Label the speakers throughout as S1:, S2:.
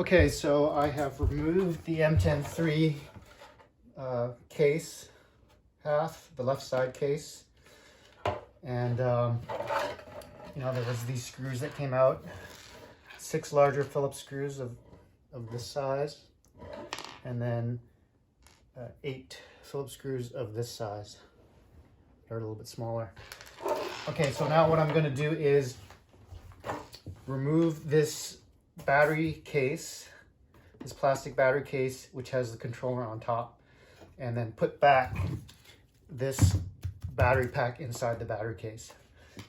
S1: Okay, so I have removed the Mten3 case, half, the left side case. And, you know, there was these screws that came out, 6 larger Phillips screws of this size, and then 8 Phillips screws of this size. They're a little bit smaller. Okay, so now what I'm going to do is remove this battery case, this plastic battery case, which has the controller on top, and then put back this battery pack inside the battery case.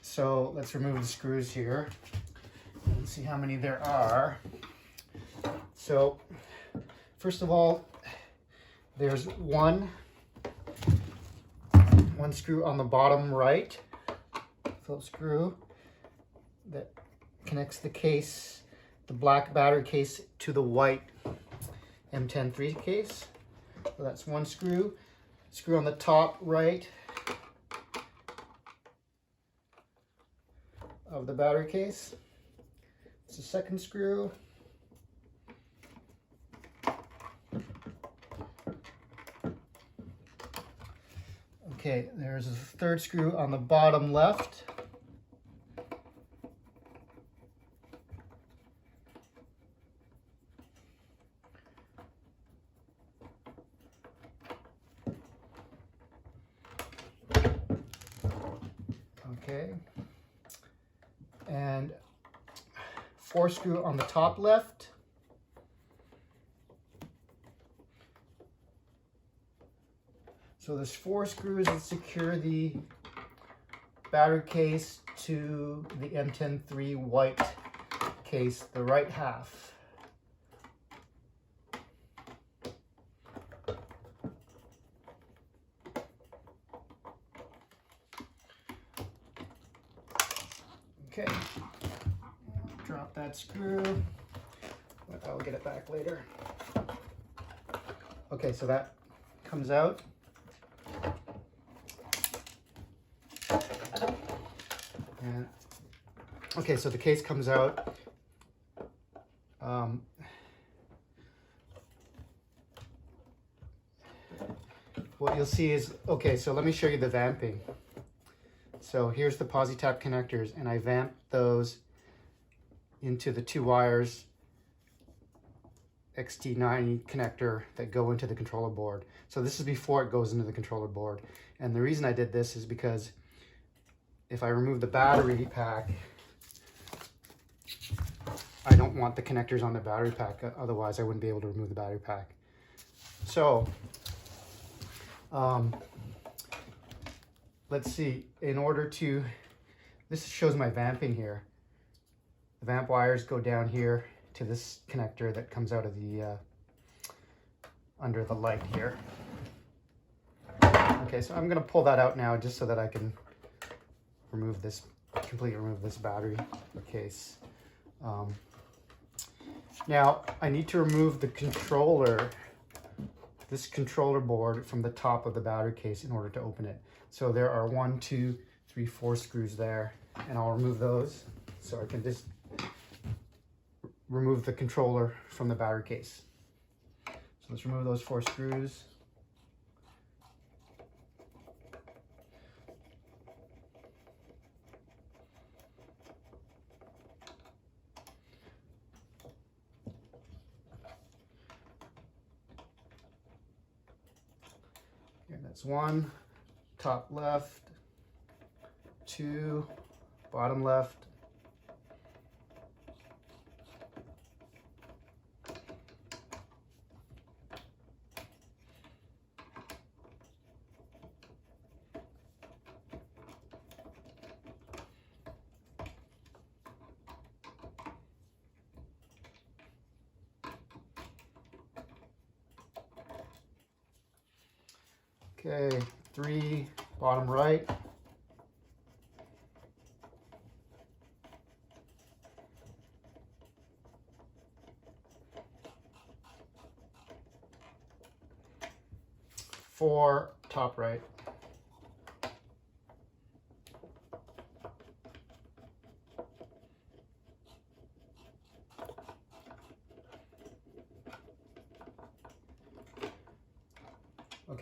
S1: So let's remove the screws here and see how many there are. So first of all, there's one screw on the bottom right, Phillips screw, that connects the case, the black battery case, to the white Mten3 case. So that's one screw. Screw on the top right of the battery case. It's the second screw. Okay, there's a third screw on the bottom left. Okay, and 4 screw on the top left. So there's 4 screws that secure the battery case to the Mten3 white case, the right half. Okay, drop that screw. I'll get it back later. Okay, so that comes out. And, okay, so the case comes out. What you'll see is, okay, so let me show you the vamping. So here's the posi-tap connectors, and I vamped those into the 2 wires XT90 connector that go into the controller board. So this is before it goes into the controller board. And the reason I did this is because if I remove the battery pack, I don't want the connectors on the battery pack, otherwise I wouldn't be able to remove the battery pack. So, let's see, in order to, this shows my vamping here. The vamp wires go down here to this connector that comes out of the, under the light here. Okay, so I'm gonna pull that out now just so that I can remove this, completely remove this battery case. Now I need to remove the controller, this controller board from the top of the battery case in order to open it. So there are 1, 2, 3, 4 screws there, and I'll remove those so I can just remove the controller from the battery case. So let's remove those 4 screws. And that's 1, top left, 2, bottom left, okay, 3, bottom right, 4, top right.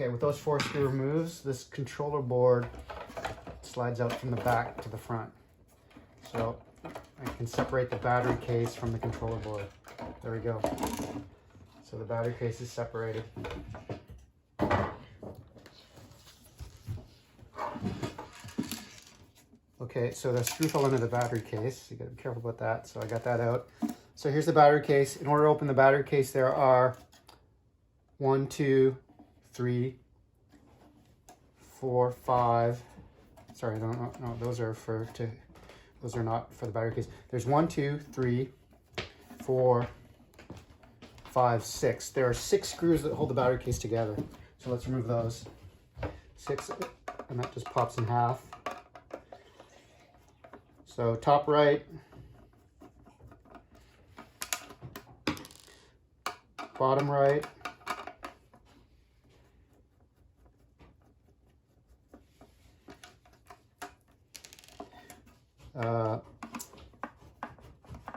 S1: Okay, with those 4 screw removes, this controller board slides out from the back to the front. So I can separate the battery case from the controller board. There we go. So the battery case is separated. Okay, so the screw fell into the battery case. You gotta be careful about that. So I got that out. So here's the battery case. In order to open the battery case, there are 1, 2, 3, 4, 5. Sorry, no, those are those are not for the battery case. There's 1, 2, 3, 4, 5, 6. There are 6 screws that hold the battery case together. So let's remove those. 6, and that just pops in half. So top right, bottom right,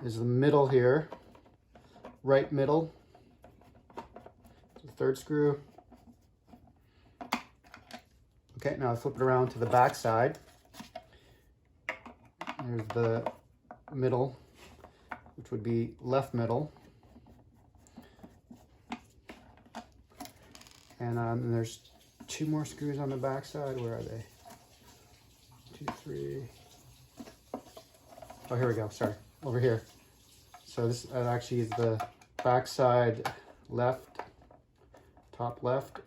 S1: is the middle here, right middle, the 3rd screw. Okay, now I flip it around to the back side. There's the middle, which would be left middle. And there's 2 more screws on the back side. Where are they? 2, 3. Oh, here we go. Sorry, over here. So this actually is the back side left, top left.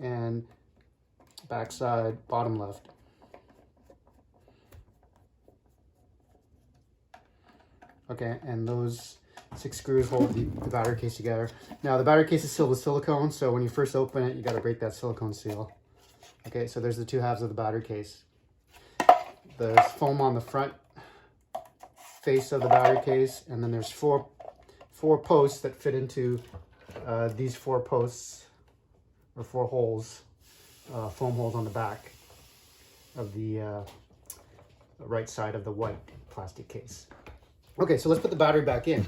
S1: And backside bottom left. Okay, and those 6 screws hold the battery case together. Now the battery case is sealed with silicone, so when you first open it, you got to break that silicone seal. Okay, so there's the 2 halves of the battery case. There's foam on the front face of the battery case, and then there's four posts that fit into these 4 posts, or 4 holes, foam holes on the back of the right side of the white plastic case. Okay, so let's put the battery back in.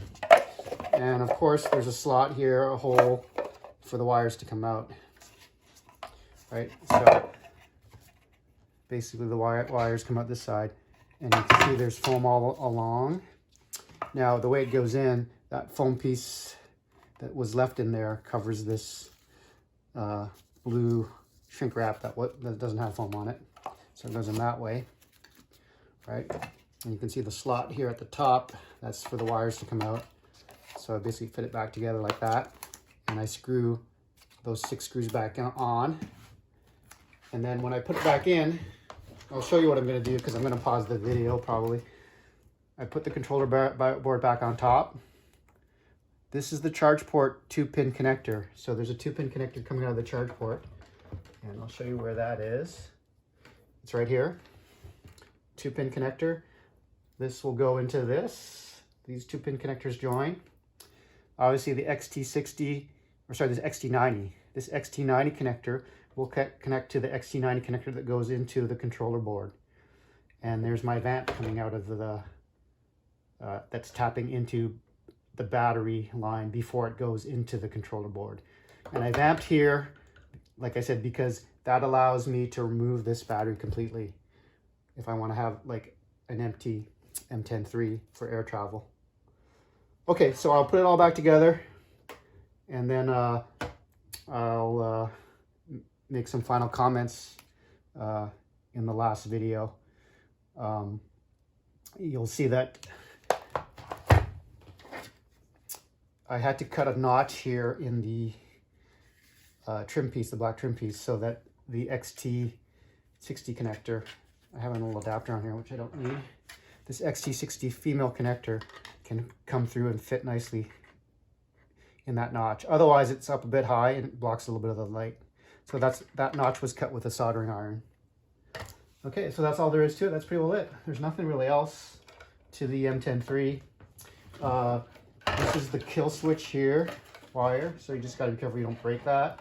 S1: And of course, there's a slot here, a hole for the wires to come out. Right, so basically the wires come out this side, and you can see there's foam all along. Now, the way it goes in, that foam piece that was left in there covers this blue shrink wrap that doesn't have foam on it. So it goes in that way, right? And you can see the slot here at the top, that's for the wires to come out. So I basically fit it back together like that. And I screw those 6 screws back on. And then when I put it back in, I'll show you what I'm gonna do because I'm gonna pause the video probably. I put the controller board back on top. This is the charge port 2-pin connector. So there's a 2-pin connector coming out of the charge port. And I'll show you where that is. It's right here. 2-pin connector. This will go into this. These 2-pin connectors join. Obviously the XT60, or sorry, this XT90. This XT90 connector will connect to the XT90 connector that goes into the controller board. And there's my Vamp coming out of the, that's tapping into the battery line before it goes into the controller board. And I vamped here, like I said, because that allows me to remove this battery completely if I want to have like an empty Mten3 for air travel. Okay, so I'll put it all back together, and then I'll make some final comments in the last video. You'll see that I had to cut a notch here in the trim piece, the black trim piece, so that the XT60 connector, I have a little adapter on here, which I don't need. This XT60 female connector can come through and fit nicely in that notch. Otherwise, it's up a bit high and it blocks a little bit of the light. So that notch was cut with a soldering iron. Okay, so that's all there is to it. That's pretty well it. There's nothing really else to the Mten3. This is the kill switch here, wire. So you just gotta be careful you don't break that.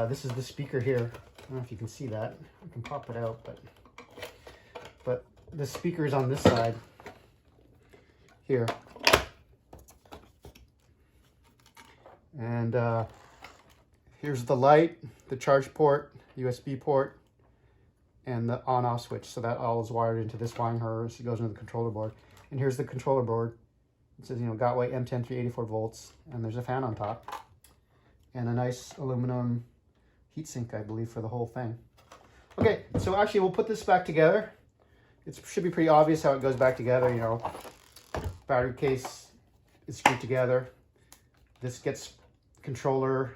S1: This is the speaker here. I don't know if you can see that. I can pop it out, but the speakers on this side here. And here's the light, the charge port, USB port, and the on-off switch. So that all is wired into this wiring harness. It goes into the controller board. And here's the controller board. It says, you know, Gotway Mten3 84 volts. And there's a fan on top. And a nice aluminum heatsink, I believe, for the whole thing. Okay, so actually we'll put this back together. It should be pretty obvious how it goes back together, you know. Battery case is screwed together. This gets controller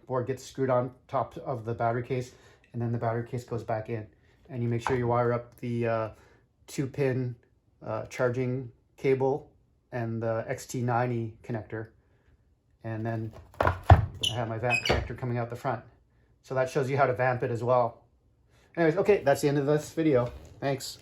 S1: board gets screwed on top of the battery case, and then the battery case goes back in. And you make sure you wire up the 2-pin charging cable and the XT90 connector. And then I have my Vamp connector coming out the front. So that shows you how to vamp it as well. Anyways, okay, that's the end of this video. Thanks.